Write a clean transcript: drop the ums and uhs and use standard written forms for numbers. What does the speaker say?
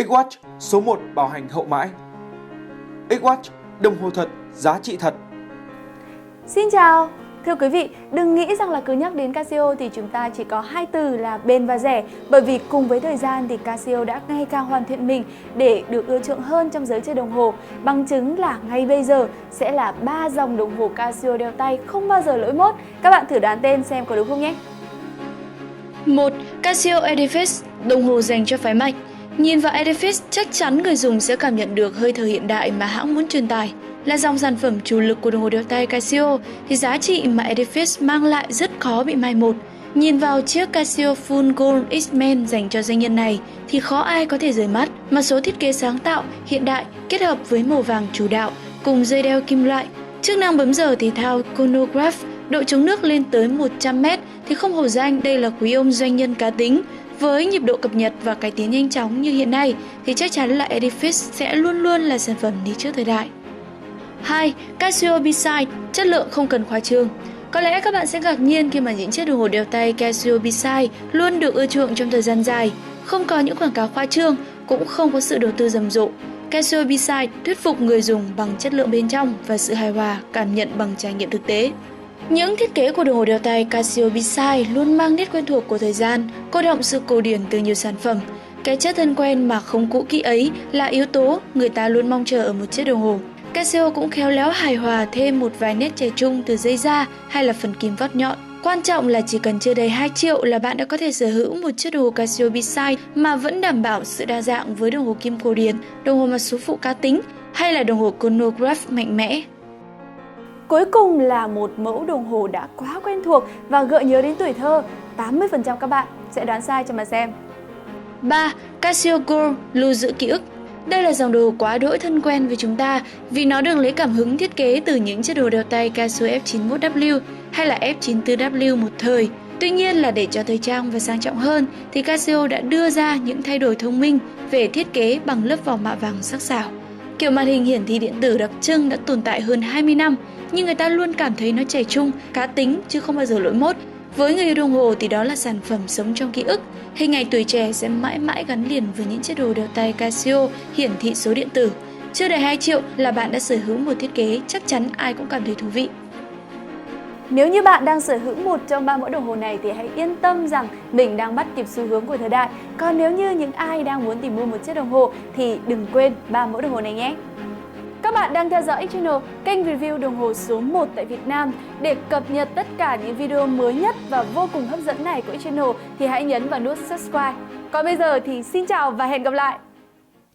X-Watch số 1 bảo hành hậu mãi. X-Watch, đồng hồ thật, giá trị thật. Xin chào! Thưa quý vị, đừng nghĩ rằng là cứ nhắc đến Casio thì chúng ta chỉ có hai từ là bền và rẻ, bởi vì cùng với thời gian thì Casio đã ngày càng hoàn thiện mình để được ưa chuộng hơn trong giới chơi đồng hồ. Bằng chứng là ngay bây giờ sẽ là 3 dòng đồng hồ Casio đeo tay không bao giờ lỗi mốt. Các bạn thử đoán tên xem có đúng không nhé! 1. Casio Edifice, đồng hồ dành cho phái mạnh. Nhìn vào Edifice, chắc chắn người dùng sẽ cảm nhận được hơi thở hiện đại mà hãng muốn truyền tải. Là dòng sản phẩm chủ lực của đồng hồ đeo tay Casio, thì giá trị mà Edifice mang lại rất khó bị mai một. Nhìn vào chiếc Casio Full Gold X-Men dành cho doanh nhân này thì khó ai có thể rời mắt, mà số thiết kế sáng tạo, hiện đại kết hợp với màu vàng chủ đạo cùng dây đeo kim loại. Chức năng bấm giờ thể thao chronograph, độ chống nước lên tới 100m thì không hổ danh đây là quý ông doanh nhân cá tính. Với nhịp độ cập nhật và cải tiến nhanh chóng như hiện nay thì chắc chắn là Edifice sẽ luôn luôn là sản phẩm đi trước thời đại. 2. Casio Beside, chất lượng không cần khoa trương. Có lẽ các bạn sẽ ngạc nhiên khi mà những chiếc đồng hồ đeo tay Casio Beside luôn được ưa chuộng trong thời gian dài, không có những quảng cáo khoa trương, cũng không có sự đầu tư rầm rộ. Casio Beside thuyết phục người dùng bằng chất lượng bên trong và sự hài hòa cảm nhận bằng trải nghiệm thực tế. Những thiết kế của đồng hồ đeo tay Casio Beside luôn mang nét quen thuộc của thời gian, cô đọng sự cổ điển từ nhiều sản phẩm. Cái chất thân quen mà không cũ kỹ ấy là yếu tố người ta luôn mong chờ ở một chiếc đồng hồ. Casio cũng khéo léo hài hòa thêm một vài nét trẻ trung từ dây da hay là phần kim vót nhọn. Quan trọng là chỉ cần chưa đầy 2 triệu là bạn đã có thể sở hữu một chiếc đồng hồ Casio Beside mà vẫn đảm bảo sự đa dạng với đồng hồ kim cổ điển, đồng hồ mặt số phụ cá tính hay là đồng hồ chronograph mạnh mẽ. Cuối cùng là một mẫu đồng hồ đã quá quen thuộc và gợi nhớ đến tuổi thơ. 80% các bạn sẽ đoán sai cho mà xem. 3. Casio Gold, lưu giữ ký ức. Đây là dòng đồ quá đỗi thân quen với chúng ta vì nó được lấy cảm hứng thiết kế từ những chiếc đồ đeo tay Casio F91W hay là F94W một thời. Tuy nhiên là để cho thời trang và sang trọng hơn thì Casio đã đưa ra những thay đổi thông minh về thiết kế bằng lớp vỏ mạ vàng sắc sảo. Kiểu màn hình hiển thị điện tử đặc trưng đã tồn tại hơn 20 năm nhưng người ta luôn cảm thấy nó trẻ trung, cá tính chứ không bao giờ lỗi mốt. Với người yêu đồng hồ thì đó là sản phẩm sống trong ký ức. Hình ảnh tuổi trẻ sẽ mãi mãi gắn liền với những chiếc đồ đeo tay Casio hiển thị số điện tử. Chưa đầy 2 triệu là bạn đã sở hữu một thiết kế chắc chắn ai cũng cảm thấy thú vị. Nếu như bạn đang sở hữu một trong 3 mẫu đồng hồ này thì hãy yên tâm rằng mình đang bắt kịp xu hướng của thời đại. Còn nếu như những ai đang muốn tìm mua một chiếc đồng hồ thì đừng quên 3 mẫu đồng hồ này nhé. Các bạn đang theo dõi X-Channel, kênh review đồng hồ số 1 tại Việt Nam. Để cập nhật tất cả những video mới nhất và vô cùng hấp dẫn này của X-Channel thì hãy nhấn vào nút subscribe. Còn bây giờ thì xin chào và hẹn gặp lại!